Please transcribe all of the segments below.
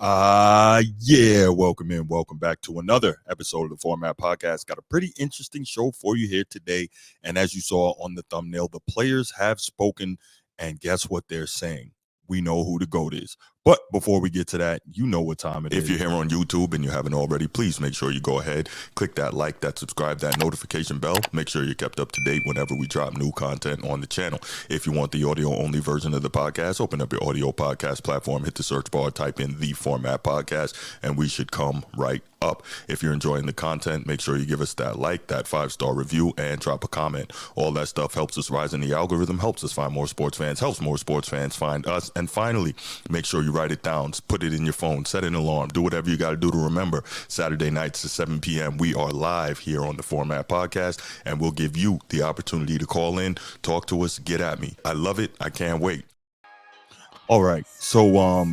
Yeah, welcome back to another episode of the Format Podcast. Got a pretty interesting show for you here today. And as you saw on the thumbnail, the players have spoken, and guess what they're saying? We know who the GOAT is. But before we get to that, you know what time it is. If you're here on YouTube and you haven't already, please make sure you go ahead, click that like, that subscribe, that notification bell. Make sure you're kept up to date whenever we drop new content on the channel. If you want the audio-only version of the podcast, open up your audio podcast platform, hit the search bar, type in The Format Podcast, and we should come right up. If you're enjoying the content, make sure you give us that like, that 5-star review, and drop a comment. All that stuff helps us rise in the algorithm, helps us find more sports fans, helps more sports fans find us. And finally, make sure you write it down, put it in your phone, set an alarm, do whatever you got to do to remember. Saturday nights at 7 p.m. we are live here on the Format Podcast, and we'll give you the opportunity to call in, talk to us, get at me. I love it. I can't wait. All right. So,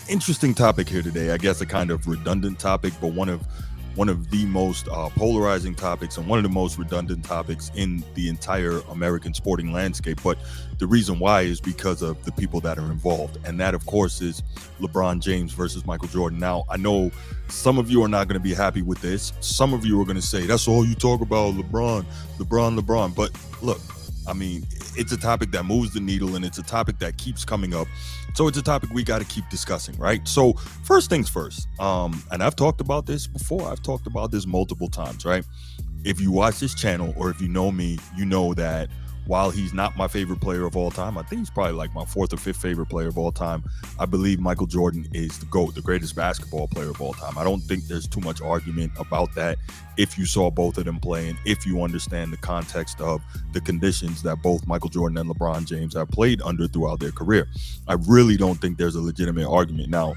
interesting topic here today. I guess a kind of redundant topic, but one of the most polarizing topics and one of the most redundant topics in the entire American sporting landscape. But the reason why is because of the people that are involved. And that, of course, is LeBron James versus Michael Jordan. Now, I know some of you are not going to be happy with this. Some of you are going to say, that's all you talk about, LeBron. But look, I mean, it's a topic that moves the needle, and it's a topic that keeps coming up. So it's a topic we got to keep discussing, right? So first things first, and I've talked about this before. I've talked about this multiple times, right? If you watch this channel or if you know me, you know that while he's not my favorite player of all time, I think he's probably like my 4th or 5th favorite player of all time. I believe Michael Jordan is the GOAT, the greatest basketball player of all time. I don't think there's too much argument about that if you saw both of them play and if you understand the context of the conditions that both Michael Jordan and LeBron James have played under throughout their career. I really don't think there's a legitimate argument. Now,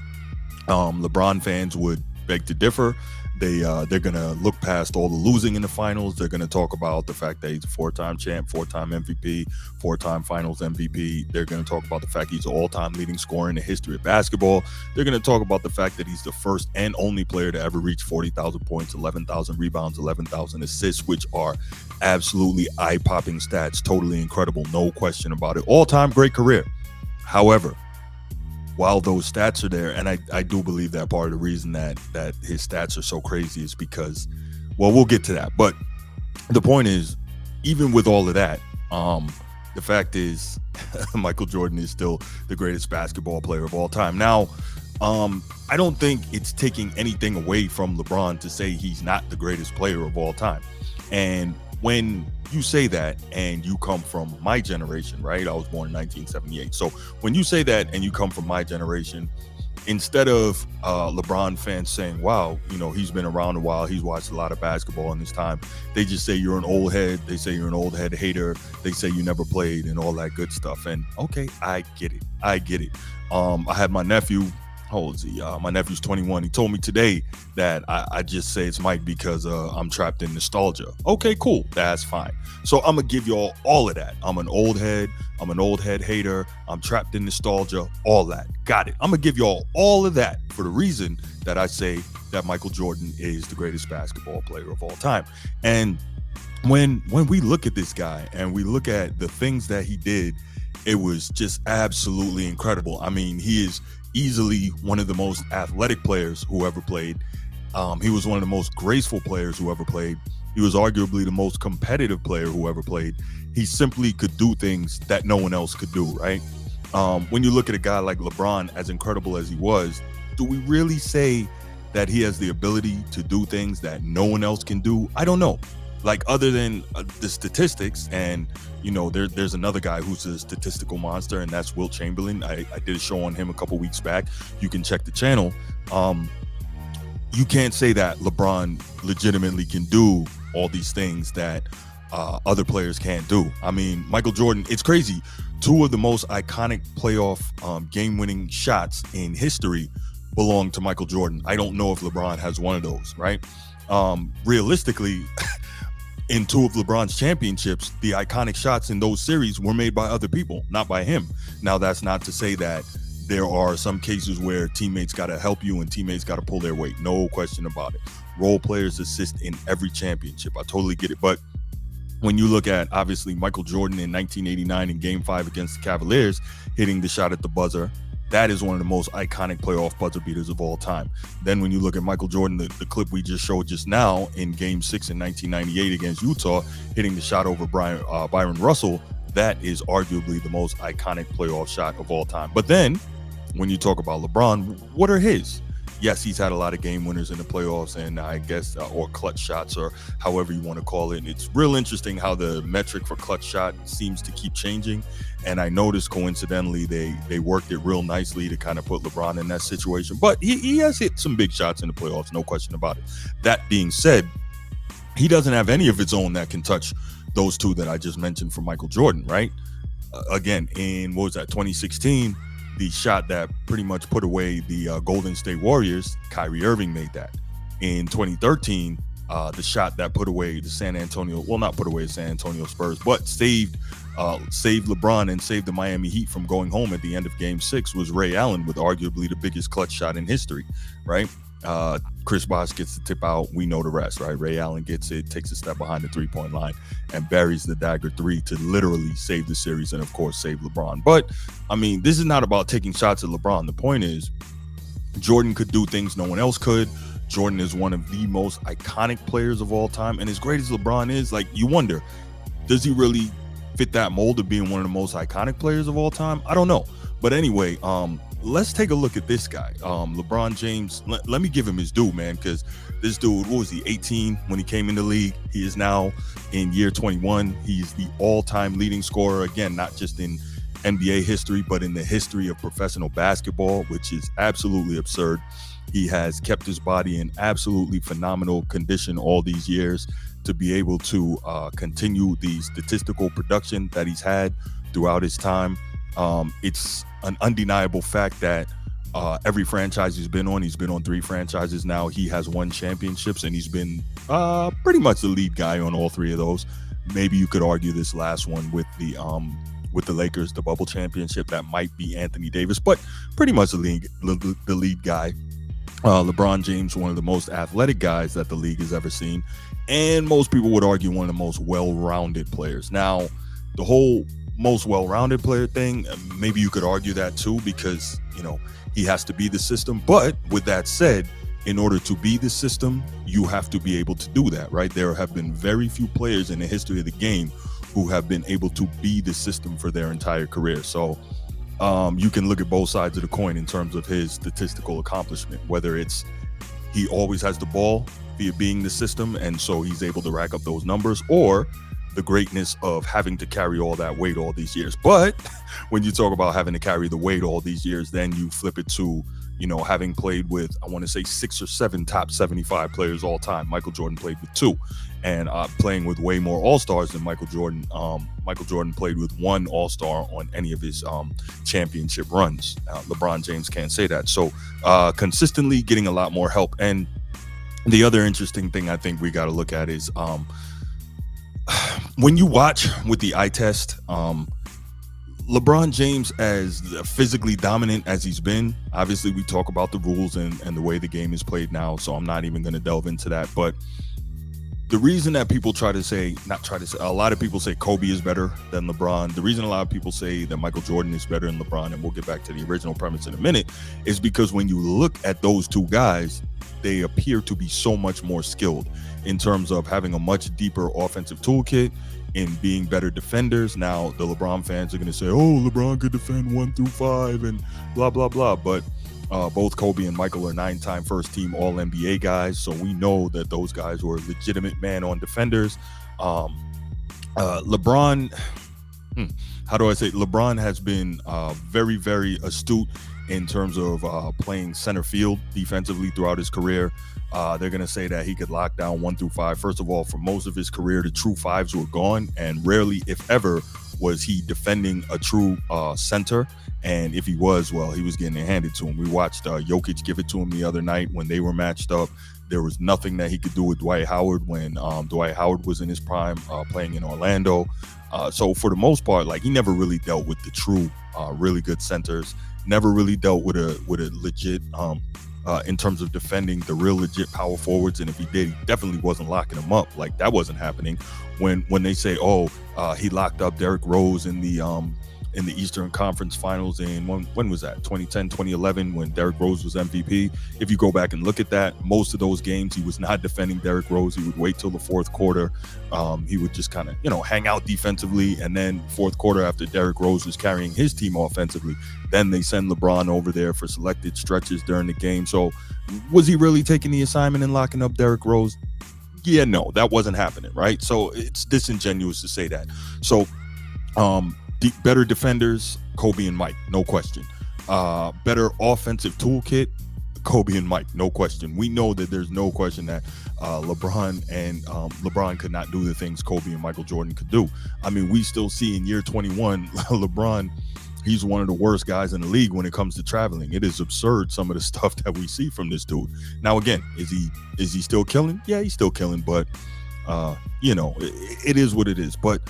LeBron fans would beg to differ. They're going to look past all the losing in the finals. They're going to talk about the fact that he's a 4-time champ, 4-time MVP, 4-time finals MVP. They're going to talk about the fact he's an all-time leading scorer in the history of basketball. They're going to talk about the fact that he's the first and only player to ever reach 40,000 points, 11,000 rebounds, 11,000 assists, which are absolutely eye-popping stats. Totally incredible. No question about it. All-time great career. However, while those stats are there, and I do believe that part of the reason that his stats are so crazy is because, well, we'll get to that. But the point is, even with all of that, the fact is Michael Jordan is still the greatest basketball player of all time. Now, I don't think it's taking anything away from LeBron to say he's not the greatest player of all time. And when you say that and you come from my generation, right? I was born in 1978. So when you say that and you come from my generation, instead of LeBron fans saying, wow, you know, he's been around a while, he's watched a lot of basketball in his time, they just say you're an old head. They say you're an old head hater. They say you never played and all that good stuff. And okay, I get it. I had my nephew. How old is he? My nephew's 21. He told me today that I just say it's Mike because I'm trapped in nostalgia. Okay, cool. That's fine. So I'm going to give y'all all of that. I'm an old head. I'm an old head hater. I'm trapped in nostalgia. All that. Got it. I'm going to give y'all all of that for the reason that I say that Michael Jordan is the greatest basketball player of all time. And when we look at this guy and we look at the things that he did, it was just absolutely incredible. I mean, he is easily one of the most athletic players who ever played. He was one of the most graceful players who ever played. He was arguably the most competitive player who ever played. He simply could do things that no one else could do, right? When you look at a guy like LeBron, as incredible as he was, do we really say that he has the ability to do things that no one else can do? I don't know. Like, other than the statistics, and you know, there's another guy who's a statistical monster, and that's Wilt Chamberlain. I did a show on him a couple weeks back. You can check the channel. You can't say that LeBron legitimately can do all these things that other players can't do. I mean, Michael Jordan, it's crazy. 2 of the most iconic playoff game-winning shots in history belong to Michael Jordan. I don't know if LeBron has one of those, right? Realistically, in 2 of LeBron's championships, the iconic shots in those series were made by other people, not by him. Now, that's not to say that there are some cases where teammates got to help you and teammates got to pull their weight. No question about it. Role players assist in every championship. I totally get it. But when you look at, obviously, Michael Jordan in 1989 in Game 5 against the Cavaliers, hitting the shot at the buzzer, that is one of the most iconic playoff buzzer beaters of all time. Then when you look at Michael Jordan, the clip we just showed just now in Game 6 in 1998 against Utah, hitting the shot over Byron Russell, that is arguably the most iconic playoff shot of all time. But then when you talk about LeBron, what are his? Yes, he's had a lot of game winners in the playoffs, and I guess, or clutch shots, or however you want to call it. And it's real interesting how the metric for clutch shot seems to keep changing. And I noticed coincidentally, they worked it real nicely to kind of put LeBron in that situation. But he has hit some big shots in the playoffs, no question about it. That being said, he doesn't have any of its own that can touch those two that I just mentioned for Michael Jordan, right? Again, in, 2016, the shot that pretty much put away the Golden State Warriors, Kyrie Irving made that. In 2013, the shot that put away the San Antonio, well, not put away the San Antonio Spurs, but saved LeBron and saved the Miami Heat from going home at the end of Game 6 was Ray Allen, with arguably the biggest clutch shot in history, right? Chris Bosh gets the tip out. We know the rest, right? Ray Allen gets it, takes a step behind the three-point line, and buries the dagger three to literally save the series and, of course, save LeBron. But, I mean, this is not about taking shots at LeBron. The point is, Jordan could do things no one else could. Jordan is one of the most iconic players of all time. And as great as LeBron is, like, you wonder, does he really fit that mold of being one of the most iconic players of all time? I don't know. But anyway, let's take a look at this guy. LeBron James, let me give him his due, man, because this dude, what was he, 18 when he came in the league? He is now in year 21. He's the all-time leading scorer, again, not just in NBA history, but in the history of professional basketball, which is absolutely absurd. He has kept his body in absolutely phenomenal condition all these years to be able to continue the statistical production that he's had throughout his time. It's an undeniable fact that every franchise he's been on 3 franchises now. He has won championships, and he's been pretty much the lead guy on all 3 of those. Maybe you could argue this last one with the Lakers, the bubble championship, that might be Anthony Davis, but pretty much the lead guy. LeBron James, one of the most athletic guys that the league has ever seen, and most people would argue one of the most well-rounded players. Now, the whole most well-rounded player thing, maybe you could argue that too, because, you know, he has to be the system. But with that said, in order to be the system, you have to be able to do that, right? There have been very few players in the history of the game who have been able to be the system for their entire career. So you can look at both sides of the coin in terms of his statistical accomplishment, whether it's he always has the ball via being the system, and so he's able to rack up those numbers, or the greatness of having to carry all that weight all these years. But when you talk about having to carry the weight all these years, then you flip it to, you know, having played with, I want to say 6 or 7 top 75 players all time. Michael Jordan played with 2, and playing with way more all-stars than Michael Jordan. Michael Jordan played with 1 all-star on any of his championship runs. LeBron James can't say that. So consistently getting a lot more help. And the other interesting thing I think we got to look at is when you watch with the eye test, LeBron James, as physically dominant as he's been, obviously we talk about the rules and the way the game is played now, so I'm not even going to delve into that. But the reason that people a lot of people say Kobe is better than LeBron. The reason a lot of people say that Michael Jordan is better than LeBron, and we'll get back to the original premise in a minute, is because when you look at those two guys, they appear to be so much more skilled in terms of having a much deeper offensive toolkit, in being better defenders. Now, the LeBron fans are going to say, oh, LeBron could defend 1 through 5 and blah, blah, blah. But both Kobe and Michael are 9-time first-team All-NBA guys, so we know that those guys were legitimate man-on defenders. LeBron, LeBron has been very, very astute in terms of playing center field defensively throughout his career. They're going to say that he could lock down 1 through 5. First of all, for most of his career, the true 5s were gone, and rarely, if ever, was he defending a true center. And if he was, well, he was getting it handed to him. We watched Jokic give it to him the other night when they were matched up. There was nothing that he could do with Dwight Howard when Dwight Howard was in his prime playing in Orlando. So for the most part, like, he never really dealt with the true really good centers, never really dealt with a legit in terms of defending the real legit power forwards. And if he did, he definitely wasn't locking them up. Like, that wasn't happening. When they say, he locked up Derrick Rose in the in the Eastern Conference Finals in when was that? 2010, 2011, when Derrick Rose was MVP. If you go back and look at that, most of those games he was not defending Derrick Rose. He would wait till the fourth quarter. He would just kind of, hang out defensively, and then fourth quarter, after Derrick Rose was carrying his team offensively, then they send LeBron over there for selected stretches during the game. So was he really taking the assignment and locking up Derrick Rose? Yeah, no, that wasn't happening, right? So it's disingenuous to say that. So better defenders, Kobe and Mike, no question. Better offensive toolkit, Kobe and Mike, no question. We know that there's no question that LeBron could not do the things Kobe and Michael Jordan could do. I mean, we still see in year 21, LeBron, he's one of the worst guys in the league when it comes to traveling. It is absurd, some of the stuff that we see from this dude. Now, again, is he still killing? Yeah, he's still killing, but it is what it is. But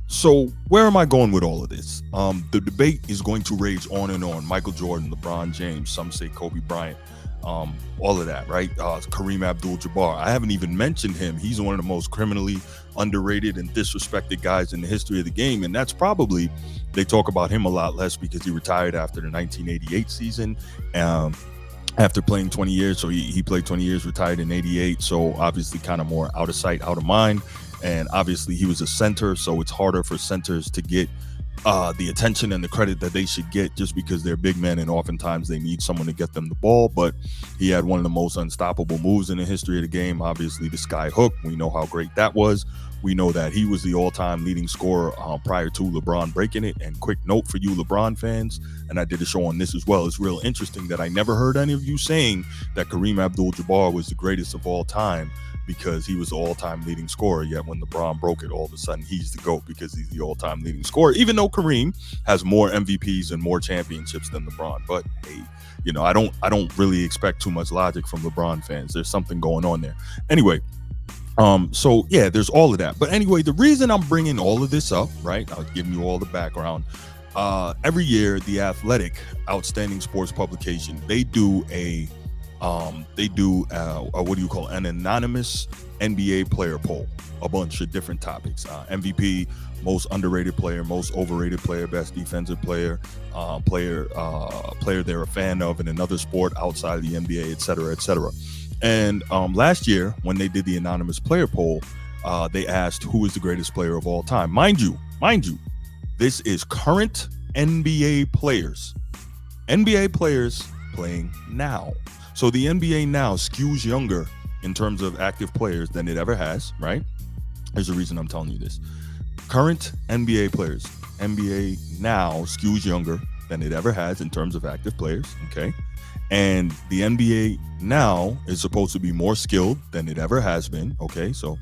so where am I going with all of this? The debate is going to rage on and on. Michael Jordan, LeBron James, some say Kobe Bryant, all of that, right? Kareem Abdul-Jabbar. I haven't even mentioned him. He's one of the most criminally underrated and disrespected guys in the history of the game. And that's probably, they talk about him a lot less because he retired after the 1988 season. After playing 20 years. So he played 20 years, retired in 88. So obviously kind of more out of sight, out of mind. And obviously he was a center, so it's harder for centers to get the attention and the credit that they should get just because they're big men, and oftentimes they need someone to get them the ball. But he had one of the most unstoppable moves in the history of the game, obviously the sky hook. We know how great that was. We know that he was the all-time leading scorer prior to LeBron breaking it. And quick note for you LeBron fans, and I did a show on this as well, it's real interesting that I never heard any of you saying that Kareem Abdul-Jabbar was the greatest of all time, because he was the all-time leading scorer. Yet when LeBron broke it, all of a sudden he's the GOAT because he's the all-time leading scorer, even though Kareem has more MVPs and more championships than LeBron. But hey, I don't really expect too much logic from LeBron fans. There's something going on there. Anyway, so yeah, there's all of that. But anyway, the reason I'm bringing all of this up, right, I'll give you all the background. Every year, The Athletic, outstanding sports publication, they do an anonymous NBA player poll, a bunch of different topics: MVP, most underrated player, most overrated player, best defensive player, player they're a fan of in another sport outside of the NBA, et cetera. And last year, when they did the anonymous player poll, they asked who is the greatest player of all time. Mind you, this is current NBA players playing now. So the NBA now skews younger in terms of active players than it ever has, right? There's a reason I'm telling you this. Current NBA players, NBA now skews younger than it ever has in terms of active players, okay? And the NBA now is supposed to be more skilled than it ever has been, okay? So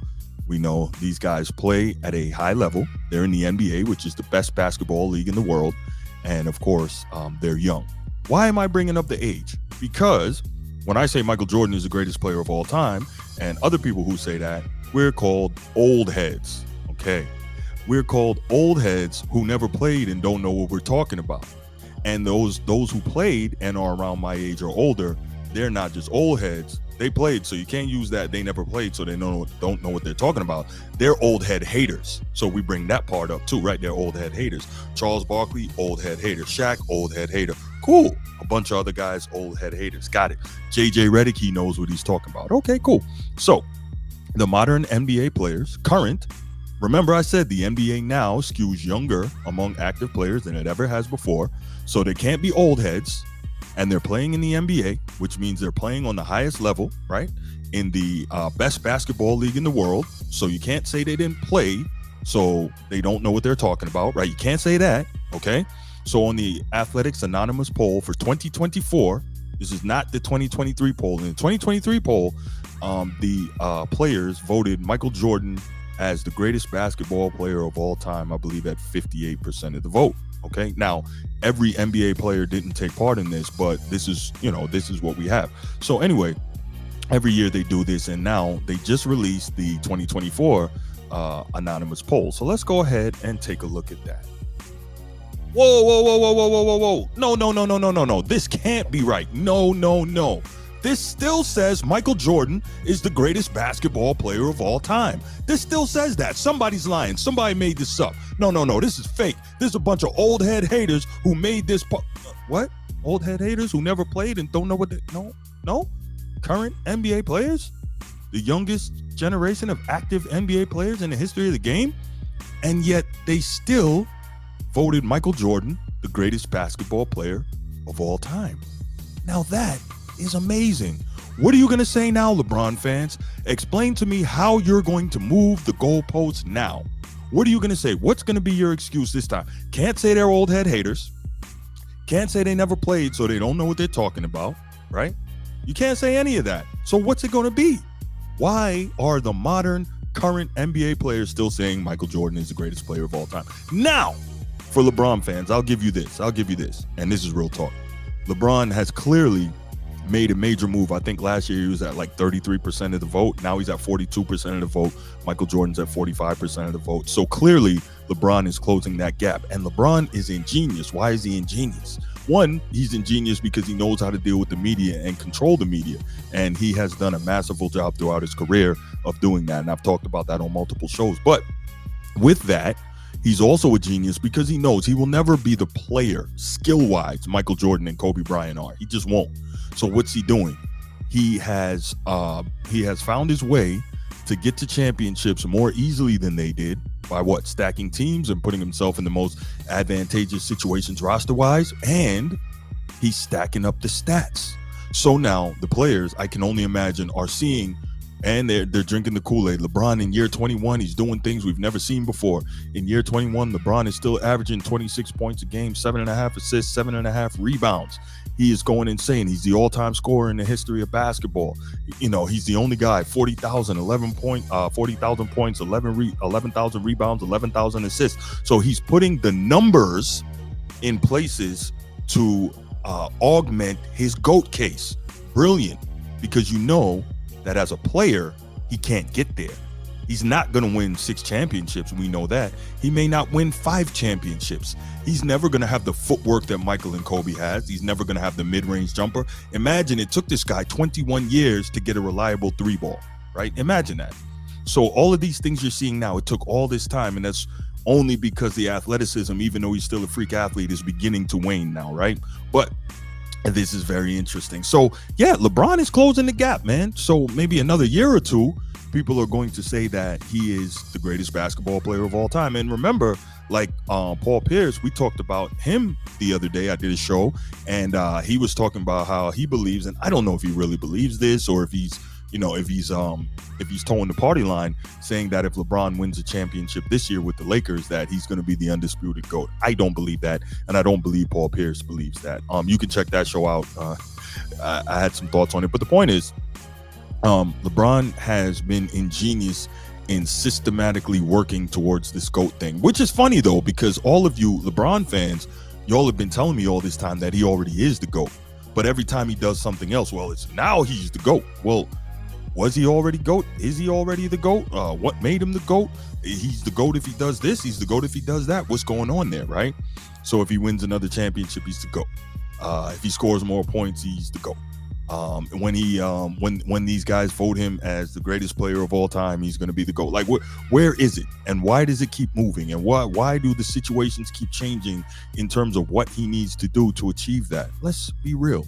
we know these guys play at a high level. They're in the NBA, which is the best basketball league in the world. And of course, they're young. Why am I bringing up the age? Because when I say Michael Jordan is the greatest player of all time, and other people who say that, we're called old heads, okay? We're called old heads who never played and don't know what we're talking about. And those who played and are around my age or older, they're not just old heads. They played, so you can't use that they never played, so they don't know what they're talking about. They're old head haters. So we bring that part up too, right? They're old head haters. Charles Barkley, old head hater. Shaq, old head hater. Cool. A bunch of other guys, old head haters. Got it. JJ Redick, he knows what he's talking about. Okay, cool. So the modern NBA players, current, remember I said the NBA now skews younger among active players than it ever has before. So they can't be old heads, and they're playing in the NBA, which means they're playing on the highest level, right? In the best basketball league in the world. So you can't say they didn't play, so they don't know what they're talking about, right? You can't say that, okay? So on the Athletics Anonymous poll for 2024, this is not the 2023 poll. In the 2023 poll, the players voted Michael Jordan as the greatest basketball player of all time, I believe at 58% of the vote. Okay, now every NBA player didn't take part in this, but this is what we have. So anyway, every year they do this, and now they just released the 2024 anonymous poll. So let's go ahead and take a look at that. Whoa. No. This can't be right. No. this still says Michael Jordan is the greatest basketball player of all time. This still says that. Somebody's lying. Somebody made this up. No, this is fake. This is a bunch of old head haters who made this. What? Old head haters who never played and don't know what they. No. Current NBA players? The youngest generation of active NBA players in the history of the game? And yet they still voted Michael Jordan the greatest basketball player of all time. Now that is amazing. What are you going to say now, LeBron fans? Explain to me how you're going to move the goalposts now. What are you going to say? What's going to be your excuse this time? Can't say they're old head haters. Can't say they never played, so they don't know what they're talking about, right? You can't say any of that. So what's it going to be? Why are the modern, current NBA players still saying Michael Jordan is the greatest player of all time? Now, for LeBron fans, I'll give you this. And this is real talk. LeBron has clearly made a major move. I think last year he was at like 33% of the vote. Now he's at 42% of the vote. Michael Jordan's at 45% of the vote. So clearly LeBron is closing that gap. And LeBron is ingenious. Why is he ingenious? One, he's ingenious because he knows how to deal with the media and control the media. And he has done a masterful job throughout his career of doing that. And I've talked about that on multiple shows. But with that, he's also a genius because he knows he will never be the player, skill-wise, Michael Jordan and Kobe Bryant are. He just won't. So what's he doing? He has found his way to get to championships more easily than they did by stacking teams and putting himself in the most advantageous situations roster-wise, and he's stacking up the stats. So now the players, I can only imagine, are seeing and they're drinking the Kool-Aid. LeBron in year 21, he's doing things we've never seen before. In year 21, LeBron is still averaging 26 points a game, 7.5 assists, 7.5 rebounds. He is going insane. He's the all-time scorer in the history of basketball. He's the only guy, 40,000 points, 11,000 rebounds, 11,000 assists. So he's putting the numbers in places to augment his GOAT case. Brilliant, because that as a player, he can't get there. He's not going to win 6 championships. We know that. He may not win 5 championships. He's never going to have the footwork that Michael and Kobe has. He's never going to have the mid-range jumper. Imagine it took this guy 21 years to get a reliable 3-ball, right? Imagine that. So all of these things you're seeing now, it took all this time, and that's only because the athleticism, even though he's still a freak athlete, is beginning to wane now, right? But this is very interesting. So yeah, LeBron is closing the gap, man. So maybe another year or two, people are going to say that he is the greatest basketball player of all time. And remember, like Paul Pierce, we talked about him the other day. I did a show, and he was talking about how he believes, and I don't know if he really believes this or if he's towing the party line, saying that if LeBron wins a championship this year with the Lakers, that he's going to be the undisputed GOAT. I don't believe that, and I don't believe Paul Pierce believes that. You can check that show out. I had some thoughts on it, but the point is, LeBron has been ingenious in systematically working towards this GOAT thing, which is funny though, because all of you LeBron fans, y'all have been telling me all this time that he already is the GOAT. But every time he does something else, well, it's now he's the GOAT. Well, was he already GOAT? Is he already the GOAT? What made him the GOAT? He's the GOAT if he does this. He's the GOAT if he does that. What's going on there, right? So if he wins another championship, he's the GOAT. If he scores more points, he's the GOAT. When these guys vote him as the greatest player of all time, he's going to be the GOAT. Like, where is it? And why does it keep moving? And why do the situations keep changing in terms of what he needs to do to achieve that? Let's be real.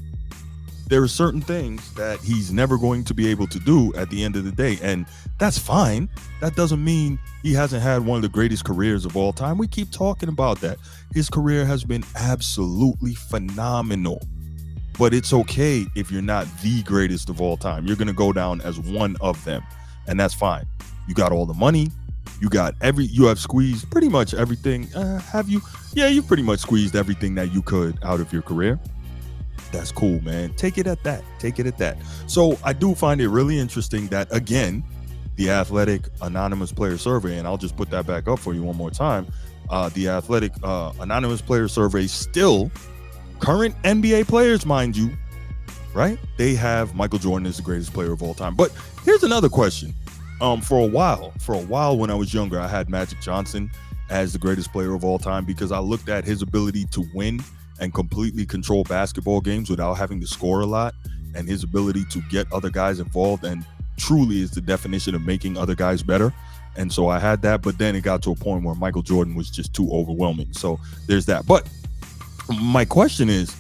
There are certain things that he's never going to be able to do at the end of the day, and that's fine. That doesn't mean he hasn't had one of the greatest careers of all time. We keep talking about that. His career has been absolutely phenomenal, but it's okay if you're not the greatest of all time. You're going to go down as one of them, and that's fine. You got all the money. You have squeezed pretty much everything. Have you? Yeah, you've pretty much squeezed everything that you could out of your career. That's cool, man. Take it at that. So I do find it really interesting that, again, the Athletic Anonymous Player Survey, and I'll just put that back up for you one more time. The Athletic Anonymous Player Survey, still current NBA players, mind you, right? They have Michael Jordan as the greatest player of all time. But here's another question. For a while when I was younger, I had Magic Johnson as the greatest player of all time because I looked at his ability to win and completely control basketball games without having to score a lot. and his ability to get other guys involved and truly is the definition of making other guys better. And so I had that, but then it got to a point where Michael Jordan was just too overwhelming. So there's that. But my question is,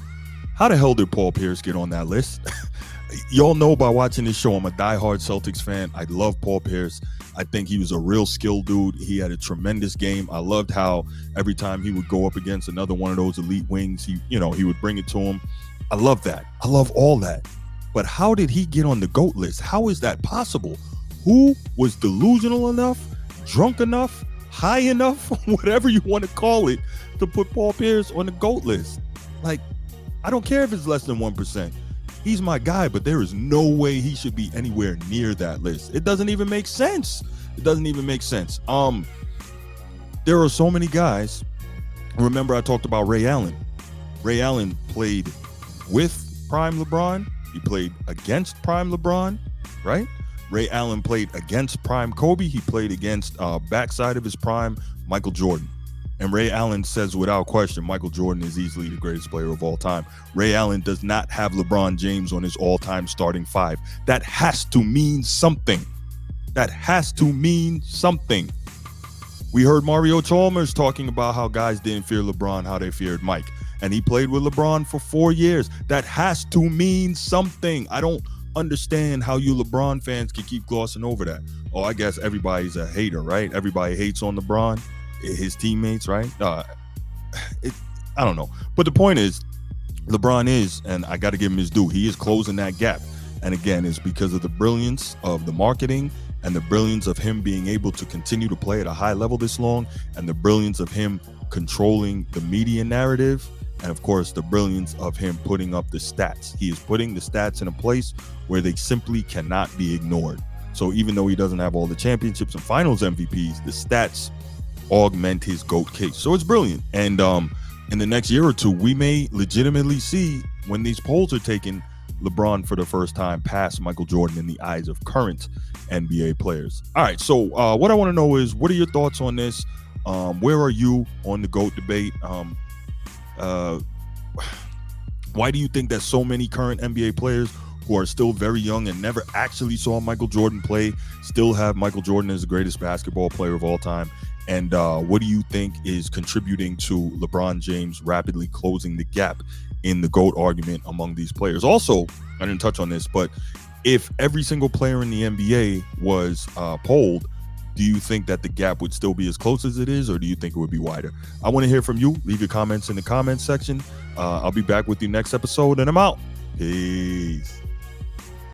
how the hell did Paul Pierce get on that list? Y'all know by watching this show, I'm a diehard Celtics fan. I love Paul Pierce. I think he was a real skilled dude. He had a tremendous game. I loved how every time he would go up against another one of those elite wings, he would bring it to him. I love that. I love all that. But how did he get on the GOAT list? How is that possible? Who was delusional enough, drunk enough, high enough, whatever you want to call it, to put Paul Pierce on the GOAT list? Like, I don't care if it's less than 1%. He's my guy, but there is no way he should be anywhere near that list. It doesn't even make sense. It doesn't even make sense. There are so many guys. Remember, I talked about Ray Allen. Ray Allen played with prime LeBron. He played against prime LeBron, right? Ray Allen played against prime Kobe. He played against backside of his prime Michael Jordan. And Ray Allen says without question, Michael Jordan is easily the greatest player of all time. Ray Allen does not have LeBron James on his all-time starting five. That has to mean something. That has to mean something. We heard Mario Chalmers talking about how guys didn't fear LeBron, how they feared Mike. And he played with LeBron for 4 years. That has to mean something. I don't understand how you LeBron fans can keep glossing over that. Oh, I guess everybody's a hater, right? Everybody hates on LeBron. His teammates, right? I don't know. But the point is, LeBron is, and I got to give him his due, he is closing that gap. And again, it's because of the brilliance of the marketing and the brilliance of him being able to continue to play at a high level this long, and the brilliance of him controlling the media narrative, and of course, the brilliance of him putting up the stats. He is putting the stats in a place where they simply cannot be ignored. So even though he doesn't have all the championships and finals MVPs, the stats augment his GOAT case. So it's brilliant. And in the next year or two, we may legitimately see, when these polls are taken, LeBron for the first time pass Michael Jordan in the eyes of current NBA players. All right, so what I want to know is, what are your thoughts on this? Where are you on the GOAT debate? Why do you think that so many current NBA players who are still very young and never actually saw Michael Jordan play still have Michael Jordan as the greatest basketball player of all time? And what do you think is contributing to LeBron James rapidly closing the gap in the GOAT argument among these players? Also, I didn't touch on this, but if every single player in the NBA was polled, do you think that the gap would still be as close as it is, or do you think it would be wider? I want to hear from you. Leave your comments in the comments section. I'll be back with you next episode, and I'm out. Peace.